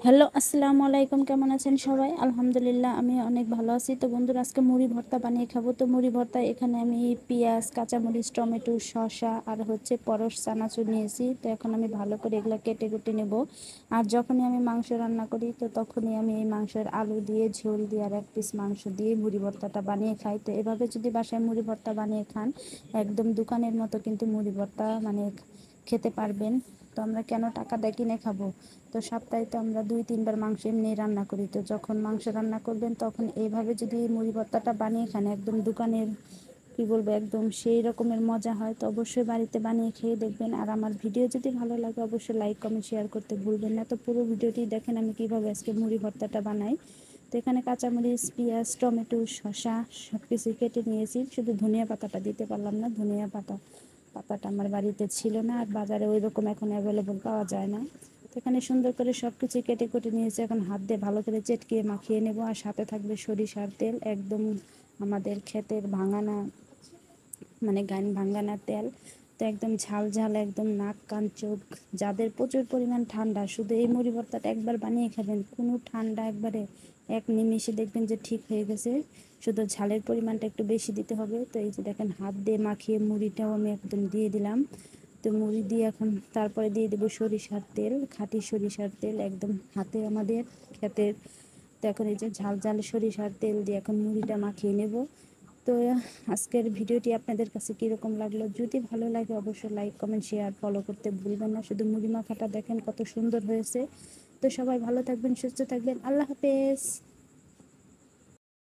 Hello, আসসালামু আলাইকুম। কেমন আছেন সবাই? আলহামদুলিল্লাহ, আমি অনেক ভালো আছি। তো বন্ধুরা, আজকে মুড়ি ভর্তা বানিয়ে খাবো। তো মুড়ি ভর্তা এখানে আমি পেঁয়াজ, কাঁচামরিচ, টমেটো, শসা আর হচ্ছে পরশ চানাচুর নিয়েছি। তো এখন আমি ভালো করে এগুলো কেটে কুটে নেব। আর যখনই আমি মাংস রান্না করি তো তখনই আমি এই মাংসের আলু দিয়ে, ঝোল দিয়ে আর এক পিস মাংস দিয়ে মুড়ি ভর্তাটা বানিয়ে খাই। তো এভাবে যদি বাসায় মুড়ি ভর্তা বানিয়ে খান, একদম দোকানের মতো কিন্তু মুড়ি ভর্তা মানে খেতে পারবেন। তো আমরা কেন টাকা দিয়ে কিনে খাবো? তো সপ্তাহে তো আমরা 2-3 বার মাংস এমনি রান্না করি। তো যখন মাংস রান্না করবেন তখন এইভাবে যদি মুড়ি ভর্তাটা বানিয়ে খান, একদম দোকানের কি বলবো, একদম সেই রকমের মজা হয়। তো অবশ্যই বাড়িতে বানিয়ে খেয়ে দেখবেন। আর আমার ভিডিও যদি ভালো লাগে অবশ্যই লাইক কমেন্ট শেয়ার করতে ভুলবেন না। তো পুরো ভিডিওটি দেখেন আমি কিভাবে আজকে মুড়ি ভর্তাটা বানাই। তো এখানে কাঁচামরিচ, পেঁয়াজ, টমেটো, শসা সব কিছু কেটে নিয়েছি। শুধু ধনিয়া পাতাটা দিতে পারলাম না, ধনিয়া পাতাটা আমার বাড়িতে ছিল না, আর বাজারে ওই রকম এখন অ্যাভেলেবল পাওয়া যায় না। তো এখানে সুন্দর করে সব কিছু কেটে কুটে নিয়েছি। এখন হাত দিয়ে ভালো করে চেটকিয়ে মাখিয়ে নেব। আর সাথে থাকবে সরিষার তেল, একদম আমাদের ক্ষেতের ভাঙানা, মানে গান ভাঙানা তেল। তো একদম ঝাল ঝাল, একদম নাক কান চোখ। যাদের প্রচুর পরিমাণ ঠান্ডা, শুধু এই মুড়ি ভর্তাটা একবার বানিয়ে খাবেন, কোনো ঠান্ডা একবারে এক নিমেষে দেখবেন যে ঠিক হয়ে গেছে। শুধু ঝালের পরিমাণটা একটু বেশি দিতে হবে। তো এই যে দেখেন, হাত দিয়ে মাখিয়ে মুড়িটাও আমি একদম দিয়ে দিলাম। তো মুড়ি দিয়ে এখন তারপরে দিয়ে দেবো সরিষার তেল, খাঁটি সরিষার তেল, একদম হাতে আমাদের ক্ষেতের। তো এখন এই যে ঝাল ঝাল সরিষার তেল দিয়ে এখন মুড়িটা মাখিয়ে নেব। তো আজকের ভিডিওটি আপনাদের কাছে কীরকম লাগলো? যদি ভালো লাগে অবশ্যই লাইক কমেন্ট শেয়ার ফলো করতে ভুলবেন না। শুধু মুড়ি মাখাটা দেখেন কত সুন্দর হয়েছে। তো সবাই ভালো থাকবেন, সুস্থ থাকবেন। আল্লাহ হাফেজ।